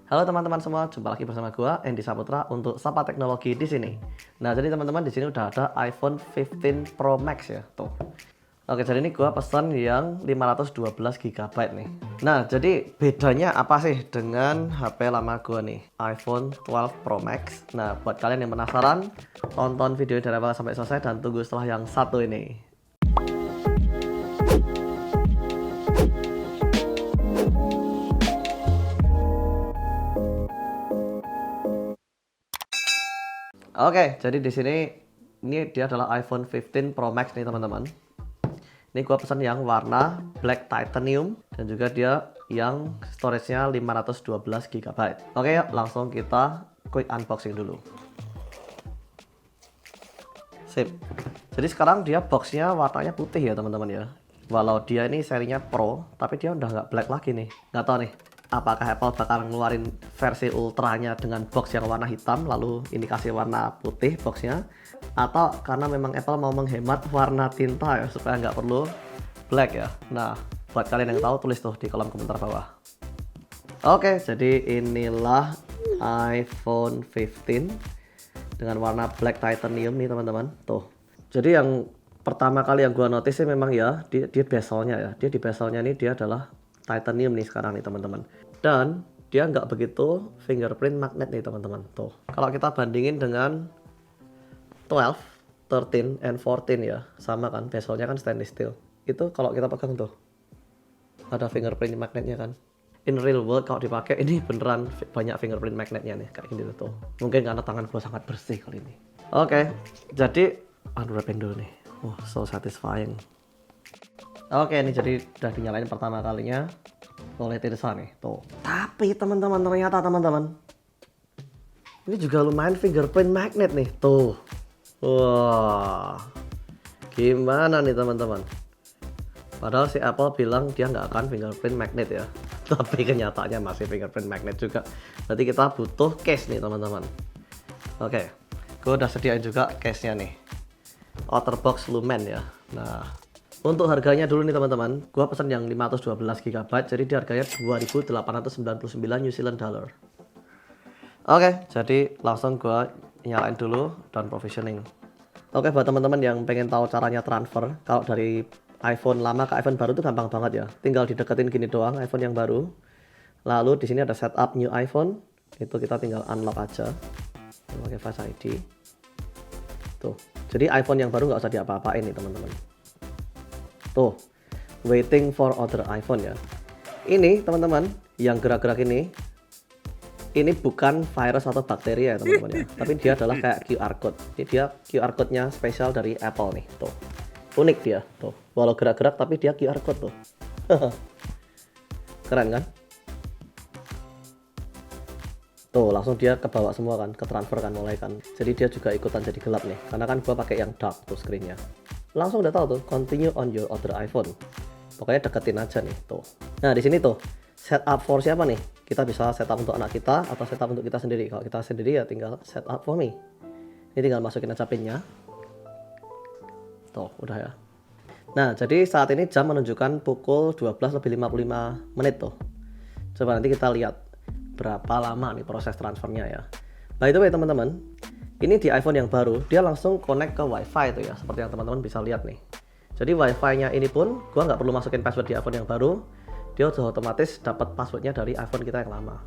Halo teman-teman semua, jumpa lagi bersama gua Andy Saputra untuk Sapa Teknologi di sini. Nah, jadi teman-teman di sini udah ada iPhone 15 Pro Max ya, tuh. Oke, jadi ini gua pesan yang 512 GB nih. Nah, jadi bedanya apa sih dengan HP lama gua nih, iPhone 12 Pro Max? Nah, buat kalian yang penasaran, tonton video dari awal sampai selesai dan tunggu setelah yang satu ini. Oke, jadi di sini ini dia adalah iPhone 15 Pro Max nih teman-teman. Ini gua pesan yang warna black titanium dan juga dia yang storage-nya 512 GB. Oke, yuk langsung kita quick unboxing dulu. Sip. Jadi sekarang dia boxnya warnanya putih ya teman-teman ya. Walau dia ini serinya Pro, tapi dia udah nggak black lagi nih. Nggak tahu nih, apakah Apple bakal ngeluarin versi ultranya dengan box yang warna hitam, lalu ini kasih warna putih boxnya, atau karena memang Apple mau menghemat warna tinta ya supaya nggak perlu black ya. Nah, buat kalian yang tahu tulis tuh di kolom komentar bawah. Oke, jadi inilah iPhone 15 dengan warna black titanium nih teman-teman. Tuh. Jadi yang pertama kali yang gua notice sih memang ya dia bezelnya ya. Dia di bezelnya ini dia adalah titanium nih sekarang nih teman-teman. Dan dia nggak begitu fingerprint magnet nih teman-teman. Tuh. Kalau kita bandingin dengan 12, 13, and 14 ya, sama kan bezelnya kan stainless steel. Itu kalau kita pegang tuh ada fingerprint magnetnya kan. In real world kalau dipakai ini beneran banyak fingerprint magnetnya nih kayak gini tuh. Mungkin karena tangan gua sangat bersih kali ini. Oke, jadi unwrapping dulu nih. So satisfying. Oke, ini jadi udah dinyalain pertama kalinya oleh Tirsa nih, tuh. Tapi teman-teman ternyata teman-teman, ini juga lumayan fingerprint magnet nih, tuh. Wah, gimana nih teman-teman? Padahal si Apple bilang dia nggak akan fingerprint magnet ya, tapi kenyataannya masih fingerprint magnet juga. Berarti kita butuh case nih teman-teman. Oke, gue udah sediain juga case-nya nih. Otterbox Lumen ya. Nah, untuk harganya dulu nih teman-teman, gua pesan yang 512 GB, jadi dia harganya 2.899 New Zealand dollar. Oke, jadi langsung gua nyalain dulu dan provisioning. Oke, buat teman-teman yang pengen tahu caranya transfer, kalau dari iPhone lama ke iPhone baru itu gampang banget ya. Tinggal dideketin gini doang iPhone yang baru. Lalu di sini ada setup new iPhone, itu kita tinggal unlock aja pakai Face ID. Tuh. Jadi iPhone yang baru nggak usah diapa-apain nih teman-teman. Tuh, waiting for other iPhone ya. Ini teman-teman, yang gerak-gerak ini bukan virus atau bakteri ya teman-teman ya. Tapi dia adalah kayak QR code. Ini dia QR code-nya spesial dari Apple nih. Tuh, unik dia. Tuh, walau gerak-gerak tapi dia QR code tuh. Keren kan? Tuh langsung dia ke bawah semua kan, ke transfer kan mulai kan. Jadi dia juga ikutan jadi gelap nih, karena kan gua pakai yang dark tuh screennya. Langsung udah tahu tuh, continue on your other iPhone. Pokoknya deketin aja nih tuh. Nah di sini tuh setup for siapa nih? Kita bisa setup untuk anak kita atau setup untuk kita sendiri. Kalau kita sendiri ya tinggal setup for me. Ini tinggal masukin aja pinnya. Tuh udah ya. Nah jadi saat ini jam menunjukkan pukul 12:55 tuh. Coba nanti kita lihat berapa lama nih proses transfernya ya. By the way teman-teman, ini di iPhone yang baru dia langsung connect ke WiFi tuh ya, seperti yang teman-teman bisa lihat nih. Jadi WiFi-nya ini pun gua nggak perlu masukin password di iPhone yang baru, dia udah otomatis dapat passwordnya dari iPhone kita yang lama.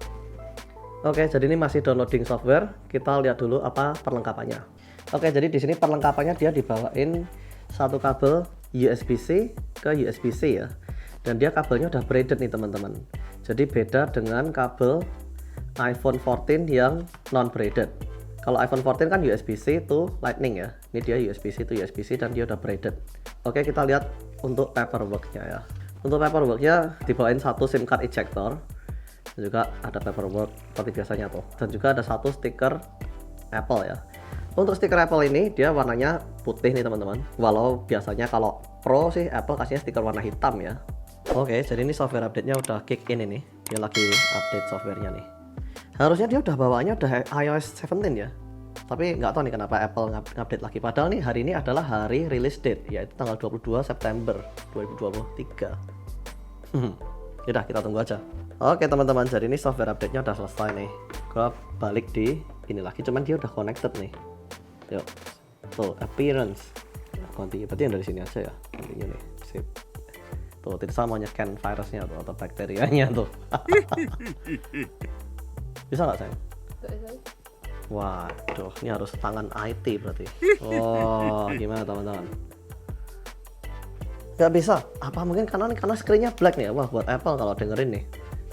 Oke, jadi ini masih downloading software. Kita lihat dulu apa perlengkapannya. Oke, jadi di sini perlengkapannya dia dibawain satu kabel USB-C ke USB-C ya. Dan dia kabelnya udah braided nih teman-teman. Jadi beda dengan kabel iPhone 14 yang non braided. Kalau iPhone 14 kan USB-C itu Lightning ya. Ini dia USB-C itu USB-C dan dia udah braided. Oke, kita lihat untuk paperworknya ya. Untuk paperworknya dibawain satu SIM card ejector. Dan juga ada paperwork seperti biasanya tuh. Dan juga ada satu stiker Apple ya. Untuk stiker Apple ini dia warnanya putih nih teman-teman. Walau biasanya kalau Pro sih Apple kasihnya stiker warna hitam ya. Oke, jadi ini software update-nya udah kick in ini. Dia lagi update software-nya nih. Harusnya dia udah bawaannya udah iOS 17 ya. Tapi nggak tahu nih kenapa Apple ngupdate lagi. Padahal nih hari ini adalah hari release date, yaitu tanggal 22 September 2023. Yaudah, kita tunggu aja. Oke teman-teman, jadi ini software update-nya udah selesai nih. Gua balik di ini lagi, cuman dia udah connected nih. Yuk, tuh appearance. Continue, berarti yang dari sini aja ya. Continue nih, sip. Tuh, tidak sama nge-scan virusnya tuh atau bakterianya tuh. Bisa nggak sayang? Waduh, ini harus tangan IT berarti. Oh, gimana teman-teman? Nggak bisa. Apa mungkin karena screen-nya black nih? Wah, buat Apple kalau dengerin nih.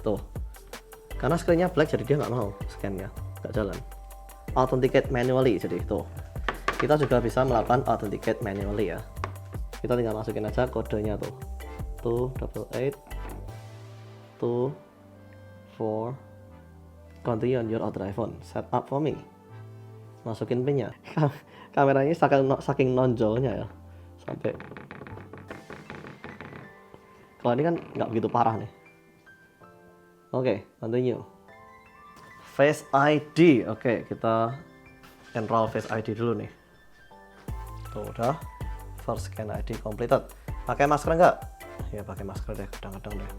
Tuh, karena screen-nya black jadi dia nggak mau scan-nya, nggak jalan. Authenticate manually, jadi tuh. Kita juga bisa melakukan authenticate manually ya. Kita tinggal masukin aja kodenya tuh. 288 2 4 continue on your other iPhone, set up for me. Masukin pinnya. Kameranya saking nonjolnya ya, sampai kalau ini kan nggak begitu parah nih. Oke, continue. Face ID. Oke, kita enroll Face ID dulu nih. Tuh udah. First scan ID completed. Pakai masker nggak? Ya pakai masker deh, kadang-kadang deh.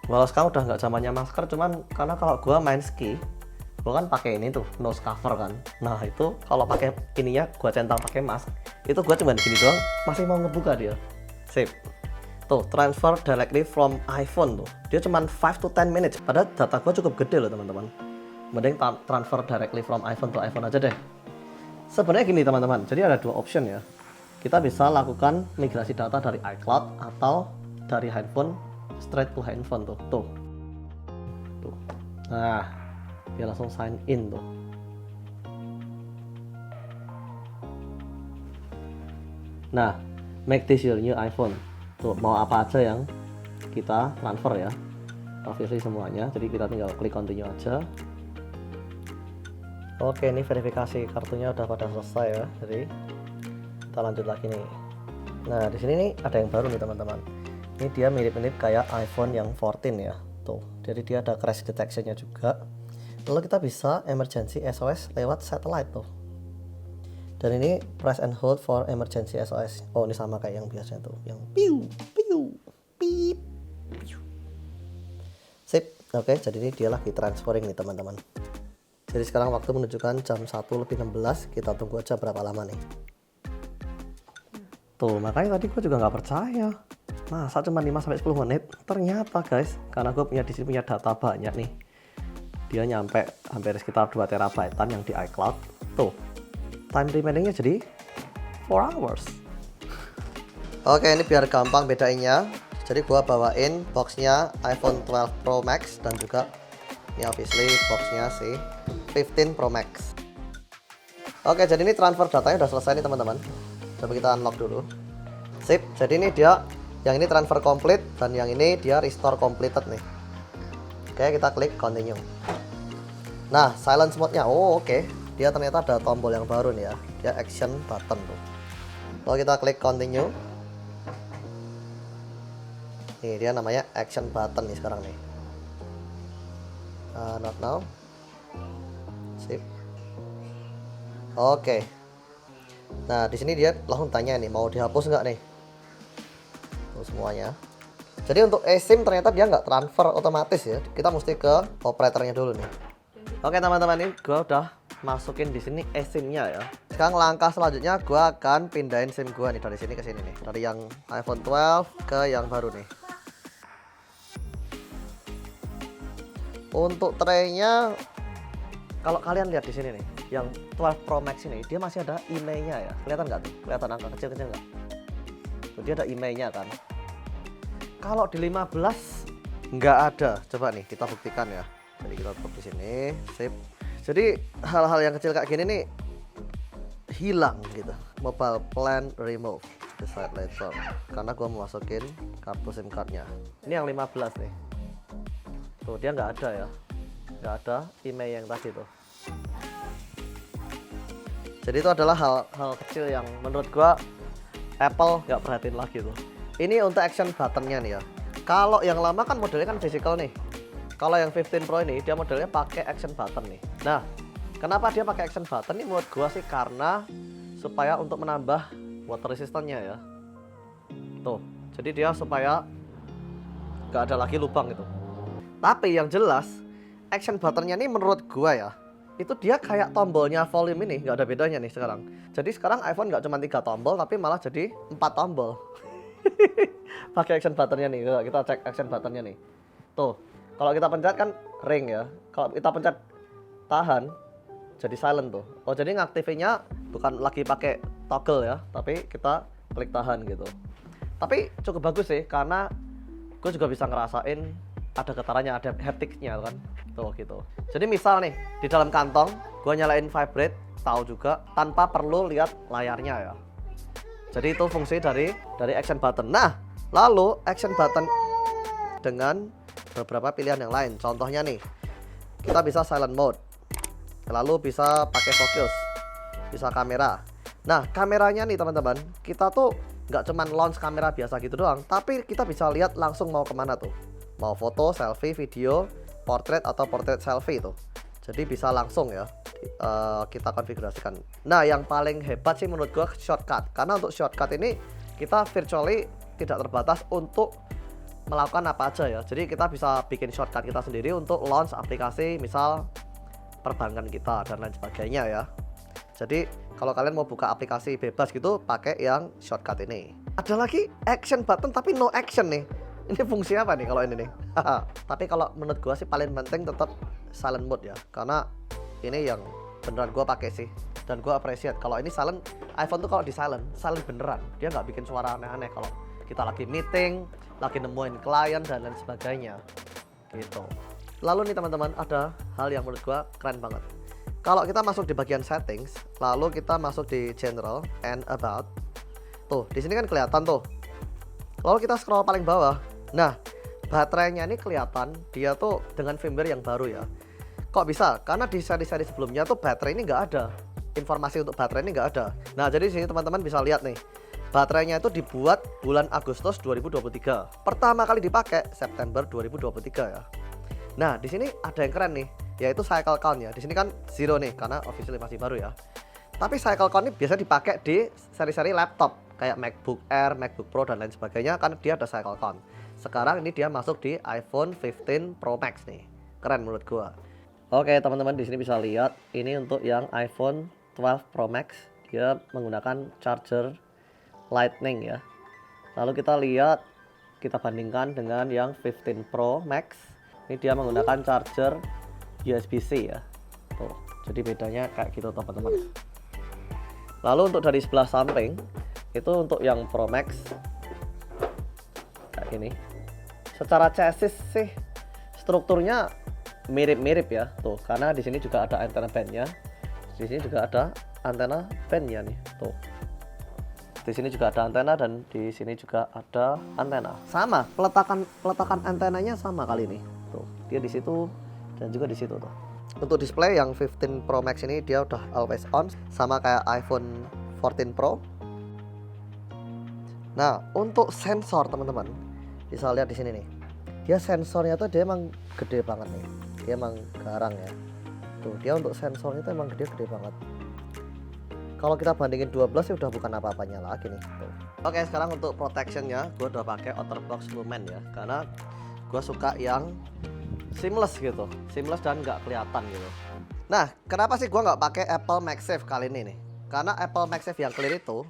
Walau sekarang udah nggak zamannya masker, cuman karena kalau gua main ski, gua kan pakai ini tuh nose cover kan. Nah itu kalau pakai ininya, gua centang pakai mask, itu gua cuma di sini doang, masih mau ngebuka dia. Sip. Tuh, transfer directly from iPhone tuh. Dia cuma 5 to 10 minutes. Padahal data gua cukup gede loh teman-teman. Mending transfer directly from iPhone to iPhone aja deh. Sebenarnya gini teman-teman, jadi ada dua option ya. Kita bisa lakukan migrasi data dari iCloud atau dari handphone straight to handphone tuh. Tuh. Nah, dia langsung sign in tuh. Nah, make this your new iPhone. Tuh, mau apa aja yang kita transfer ya. Obviously semuanya. Jadi kita tinggal klik continue aja. Oke, ini verifikasi kartunya udah pada selesai ya. Jadi kita lanjut lagi nih. Nah, di sini nih ada yang baru nih teman-teman. Ini dia mirip-mirip kayak iPhone yang 14 ya. Tuh, jadi dia ada crash detection-nya juga. Lalu kita bisa emergency SOS lewat satellite tuh. Dan ini press and hold for emergency SOS. Oh, ini sama kayak yang biasanya tuh, yang piu piu pip. Sip. Oke, jadi ini dia lagi transferring nih teman-teman. Jadi sekarang waktu menunjukkan jam 1:16. Kita tunggu aja berapa lama nih. Tuh, makanya tadi gue juga nggak percaya. Masa cuma 5-10 menit? Ternyata guys, karena gue di sini punya data banyak nih. Dia nyampe hampir sekitar 2 terabaitan yang di iCloud. Tuh, time remaining-nya jadi 4 hours. Oke, ini biar gampang bedainnya. Jadi gua bawain boxnya iPhone 12 Pro Max dan juga ini obviously boxnya si 15 Pro Max. Oke, jadi ini transfer datanya udah selesai nih teman-teman. Coba kita unlock dulu. Sip, jadi ini dia, yang ini transfer complete dan yang ini dia restore completed nih. Oke, kita klik continue. Nah, silence mode-nya, oh oke. Dia ternyata ada tombol yang baru nih ya. Dia action button tuh. Lalu kita klik continue. Nih dia namanya action button nih sekarang nih. Not now. Sip. Oke. Nah di sini dia langsung tanya nih mau dihapus nggak nih. Tuh semuanya. Jadi untuk eSIM ternyata dia nggak transfer otomatis ya. Kita mesti ke operatornya dulu nih. Oke teman-teman, ini gue udah masukin di sini eSIM-nya ya. Sekarang langkah selanjutnya gue akan pindahin SIM gue nih dari sini ke sini nih. Dari yang iPhone 12 ke yang baru nih. Untuk traynya, kalau kalian lihat di sini nih, yang 12 Pro Max ini dia masih ada emailnya ya. Kelihatan nggak tuh? Kelihatan angka kecil-kecil nggak? Tuh, dia ada emailnya kan. Kalau di 15 nggak ada. Coba nih kita buktikan ya. Jadi kita tutup di sini, sip. Jadi hal-hal yang kecil kayak gini nih hilang gitu. Mobile plan remove, decide later. Karena gua mau masukin kartu SIM cardnya. Ini yang 15 nih. Tuh dia nggak ada ya, nggak ada email yang tadi tuh. Jadi itu adalah hal-hal kecil yang menurut gua Apple nggak perhatiin lagi tuh. Ini untuk action buttonnya nih ya. Kalau yang lama kan modelnya kan physical nih. Kalau yang 15 Pro ini dia modelnya pakai action button nih. Nah, kenapa dia pakai action button nih menurut gua sih karena supaya untuk menambah water resistance-nya ya. Tuh, jadi dia supaya nggak ada lagi lubang itu. Tapi yang jelas action buttonnya ini menurut gua ya, itu dia kayak tombolnya volume ini, nggak ada bedanya nih sekarang. Jadi sekarang iPhone nggak cuma 3 tombol tapi malah jadi 4 tombol. Pakai action buttonnya nih, kita cek action buttonnya nih. Tuh, kalau kita pencet kan ring ya. Kalau kita pencet tahan jadi silent tuh. Oh, jadi ngaktifinnya bukan lagi pakai toggle ya, tapi kita klik tahan gitu. Tapi cukup bagus sih karena gue juga bisa ngerasain ada getarannya, ada haptiknya kan. Tuh gitu. Jadi misal nih di dalam kantong gue nyalain vibrate, tahu juga tanpa perlu lihat layarnya ya. Jadi itu fungsi dari action button. Nah, lalu action button dengan beberapa pilihan yang lain. Contohnya nih, kita bisa silent mode. Lalu bisa pakai focus, bisa kamera. Nah, kameranya nih teman-teman, kita tuh nggak cuman launch kamera biasa gitu doang, tapi kita bisa lihat langsung mau kemana tuh. Mau foto, selfie, video, portrait atau portrait selfie tuh. Jadi bisa langsung ya kita konfigurasikan. Nah, yang paling hebat sih menurut gua shortcut. Karena untuk shortcut ini kita virtually tidak terbatas untuk melakukan apa aja ya. Jadi kita bisa bikin shortcut kita sendiri untuk launch aplikasi, misal perbankan kita dan lain sebagainya ya. Jadi kalau kalian mau buka aplikasi bebas gitu, pakai yang shortcut ini. Ada lagi action button tapi no action nih. Ini fungsi apa nih kalau ini nih? Tapi kalau menurut gua sih paling penting tetap silent mode ya, karena ini yang beneran gua pakai sih dan gua appreciate. Kalau ini silent, iPhone tuh kalau di silent beneran, dia nggak bikin suara aneh-aneh kalau kita lagi meeting, lagi nemuin klien dan lain sebagainya gitu. Lalu nih teman-teman, ada hal yang menurut gua keren banget. Kalau kita masuk di bagian settings, lalu kita masuk di general and about, tuh di sini kan kelihatan tuh. Lalu kita scroll paling bawah. Nah, baterainya ini kelihatan dia tuh dengan firmware yang baru ya. Kok bisa? Karena di seri-seri sebelumnya tuh baterai ini nggak ada. Informasi untuk baterai ini nggak ada. Nah, jadi di sini teman-teman bisa lihat nih. Baterainya itu dibuat bulan Agustus 2023. Pertama kali dipakai September 2023 ya. Nah, di sini ada yang keren nih, yaitu cycle count ya. Di sini kan 0 nih karena officially masih baru ya. Tapi cycle count ini biasa dipakai di seri-seri laptop kayak MacBook Air, MacBook Pro dan lain sebagainya, karena dia ada cycle count. Sekarang ini dia masuk di iPhone 15 Pro Max nih. Keren menurut gua. Oke, teman-teman di sini bisa lihat ini untuk yang iPhone 12 Pro Max, dia menggunakan charger Lightning ya. Lalu kita lihat, kita bandingkan dengan yang 15 Pro Max. Ini dia menggunakan charger USB-C ya. Tuh, jadi bedanya kayak gitu teman-teman. Lalu untuk dari sebelah samping, itu untuk yang Pro Max kayak gini. Secara chassis sih strukturnya mirip-mirip ya. Tuh, karena di sini juga ada antena bandnya. Di sini juga ada antena bandnya nih. Tuh. Di sini juga ada antena dan di sini juga ada antena. Sama, peletakan antenanya sama kali ini. Tuh, dia di situ dan juga di situ tuh. Untuk display yang 15 Pro Max ini dia udah always on, sama kayak iPhone 14 Pro. Nah, untuk sensor teman-teman, bisa lihat di sini nih. Dia sensornya tuh dia emang gede banget nih. Dia emang garang ya. Tuh, dia untuk sensornya tuh emang gede banget. Kalau kita bandingin 12 sih udah bukan apa-apanya lagi nih. Tuh. Oke, sekarang untuk protectionnya gue udah pakai OtterBox Lumen ya, karena gue suka yang seamless gitu, seamless dan nggak kelihatan gitu. Nah, kenapa sih gue nggak pakai Apple MagSafe kali ini nih? Karena Apple MagSafe yang clear itu,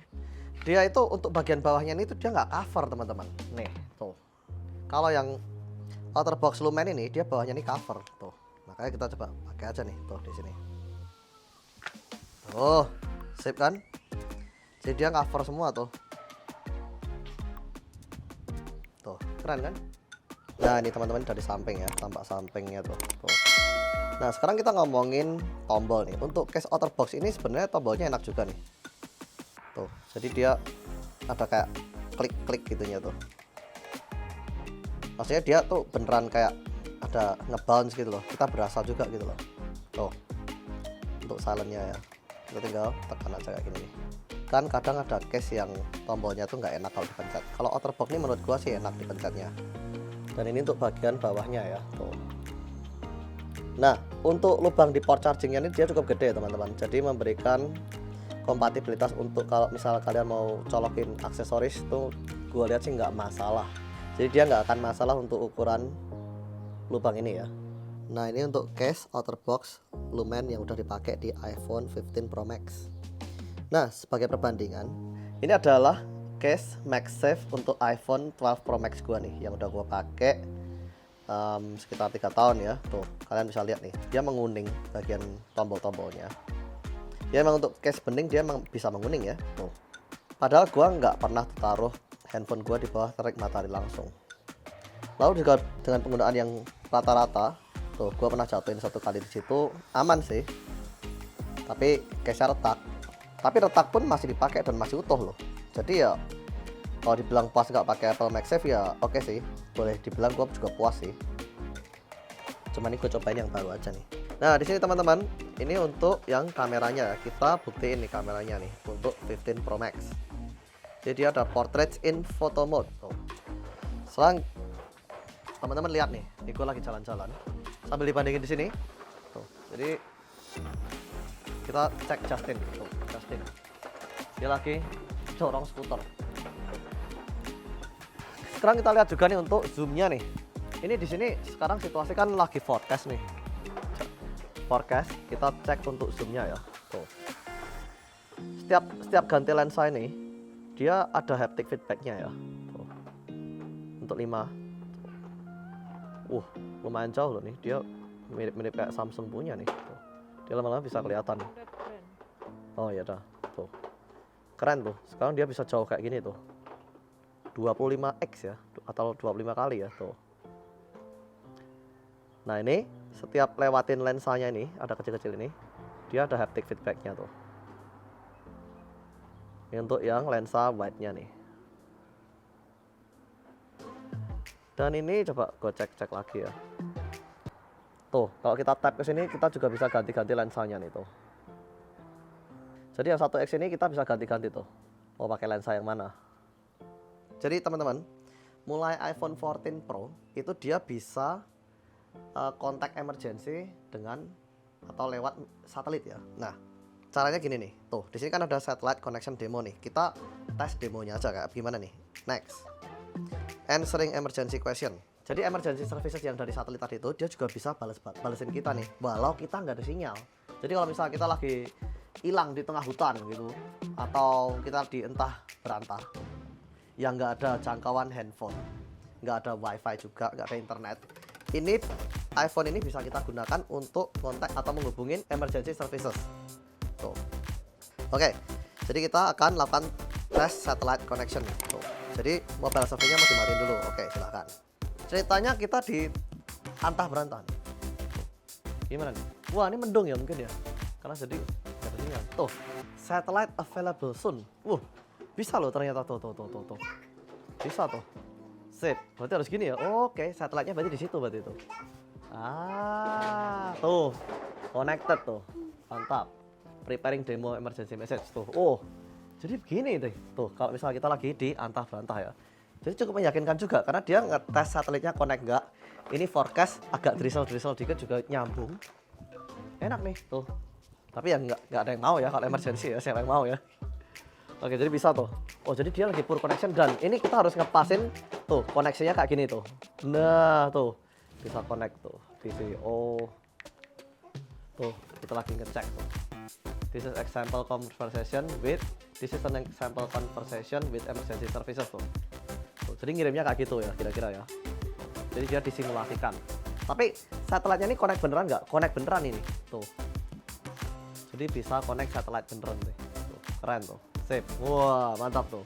dia itu untuk bagian bawahnya ini tuh dia nggak cover teman-teman. Nih, tuh. Kalau yang OtterBox Lumen ini dia bawahnya ini cover tuh. Makanya kita coba pakai aja nih, tuh di sini. Oh, sip kan? Jadi dia cover semua tuh. Tuh, keren kan? Nah, ini teman-teman dari samping ya, tampak sampingnya tuh. Nah, sekarang kita ngomongin tombol nih. Untuk case OtterBox ini sebenarnya tombolnya enak juga nih. Tuh, jadi dia ada kayak klik-klik gitunya tuh. Maksudnya dia tuh beneran kayak ada nge-bounce gitu loh. Kita berasa juga gitu loh. Tuh. Untuk silentnya ya. Kita tinggal tekan aja kayak gini nih. Kan kadang ada case yang tombolnya tuh nggak enak kalau dipencet. Kalau OtterBox ini menurut gua sih enak dipencetnya. Dan ini untuk bagian bawahnya ya tuh. Nah, untuk lubang di port chargingnya ini dia cukup gede teman-teman, jadi memberikan kompatibilitas untuk kalau misal kalian mau colokin aksesoris tuh gue lihat sih nggak masalah. Jadi dia nggak akan masalah untuk ukuran lubang ini ya. Nah ini untuk case outer box lumen yang udah dipakai di iPhone 15 Pro Max. Nah sebagai perbandingan, ini adalah case MagSafe untuk iPhone 12 Pro Max gua nih, yang udah gua pakai sekitar 3 tahun ya. Tuh kalian bisa lihat nih, dia menguning bagian tombol-tombolnya. Ya emang untuk case bening dia emang bisa menguning ya. Tuh. Padahal gua nggak pernah taruh handphone gua di bawah terik matahari langsung. Lalu juga dengan penggunaan yang rata-rata, tuh gua pernah jatuhin 1 kali di situ, aman sih. Tapi case-nya retak. Tapi retak pun masih dipakai dan masih utuh loh. Jadi ya kalau dibilang puas nggak pakai Apple MagSafe ya oke sih, boleh dibilang gua juga puas sih. Cuman ini gue cobain yang baru aja nih. Nah di sini teman-teman, ini untuk yang kameranya, kita buktiin nih kameranya nih untuk 15 Pro Max. Jadi dia ada portrait in photo mode. Tuh. Sekarang teman-teman lihat nih, ini gue lagi jalan-jalan sambil dibandingin di sini. Tuh. Jadi kita cek Justin. Tuh, Justin. Dia lagi dorong skuter. Sekarang kita lihat juga nih untuk zoomnya nih. Ini di sini sekarang situasi kan lagi forecast nih. Forecast, kita cek untuk zoomnya ya. Tuh. Setiap ganti lensa ini dia ada haptic feedbacknya ya. Tuh. Untuk 5. Lumayan jauh loh nih. Dia mirip-mirip kayak Samsung punya nih. Tuh. Dia lama-lama bisa kelihatan. Oh ya dah. Tuh. Keren tuh. Sekarang dia bisa jauh kayak gini tuh. 25x ya, atau 25 kali ya tuh. Nah ini setiap lewatin lensanya ini, ada kecil-kecil ini, dia ada haptic feedbacknya tuh. Ini untuk yang lensa wide-nya nih. Dan ini coba gue cek lagi ya. Tuh, kalau kita tap ke sini kita juga bisa ganti-ganti lensanya nih tuh. Jadi yang 1x ini kita bisa ganti-ganti tuh. Mau pakai lensa yang mana? Jadi teman-teman, mulai iPhone 14 Pro itu dia bisa kontak emergency dengan atau lewat satelit ya. Nah, caranya gini nih. Tuh, di sini kan ada satellite connection demo nih. Kita tes demonya aja kayak gimana nih. Next. Answering emergency question. Jadi emergency services yang dari satelit tadi itu dia juga bisa balesin kita nih, walau kita nggak ada sinyal. Jadi kalau misalnya kita lagi hilang di tengah hutan gitu, atau kita di entah berantah, yang nggak ada jangkauan handphone, nggak ada wifi juga, nggak ada internet, ini iPhone ini bisa kita gunakan untuk kontak atau menghubungin emergency services. Tuh. Oke, jadi kita akan lakukan tes satellite connection. Tuh. Jadi mobile survey-nya mau dimatiin dulu. Oke, silakan. Ceritanya kita di antah berantah. Gimana nih? Wah, ini mendung ya mungkin ya, karena jadi nggak ada sinyal. Tuh, satellite available soon. Bisa loh ternyata tuh. Bisa tuh. Sip. Berarti harus gini ya. Oke, satellite-nya berarti di situ berarti itu. Tuh. Connected tuh. Mantap. Preparing demo emergency message tuh. Jadi begini deh. Tuh, kalau misalnya kita lagi di antah berantah ya. Jadi cukup meyakinkan juga karena dia ngetes satelitnya connect nggak. Ini forecast agak drizzle dikit juga nyambung. Enak nih tuh. Tapi ya nggak ada yang mau ya kalau emergency ya, siapa yang mau ya. Oke, jadi bisa tuh. Jadi dia lagi poor connection dan ini kita harus ngepasin tuh koneksinya kayak gini tuh. Nah, tuh. Bisa connect tuh. Di sini. Tuh, kita lagi ngecek tuh. This is an example conversation with emergency services tuh. Jadi ngirimnya kayak gitu ya, kira-kira ya. Jadi dia disimulasikan. Tapi satelitnya ini connect beneran nggak? Connect beneran ini. Tuh. Jadi bisa connect satelit beneran deh. Tuh, keren tuh. Sip. Wah, mantap tuh.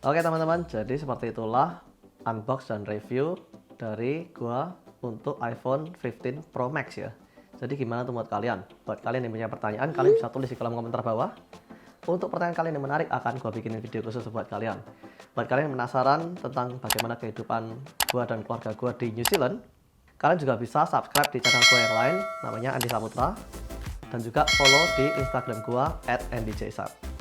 Oke teman-teman, jadi seperti itulah unbox dan review dari gua untuk iPhone 15 Pro Max ya. Jadi gimana tuh buat kalian? Buat kalian yang punya pertanyaan, kalian bisa tulis di kolom komentar bawah. Untuk pertanyaan kalian yang menarik, akan gua bikinin video khusus buat kalian. Buat kalian yang penasaran tentang bagaimana kehidupan gua dan keluarga gua di New Zealand, kalian juga bisa subscribe di channel gua yang lain, namanya Andi Samutra. Dan juga follow di Instagram gua @andijsap.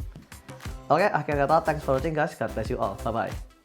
Oke, akhir kata, thanks for watching guys. God bless you all. Bye-bye.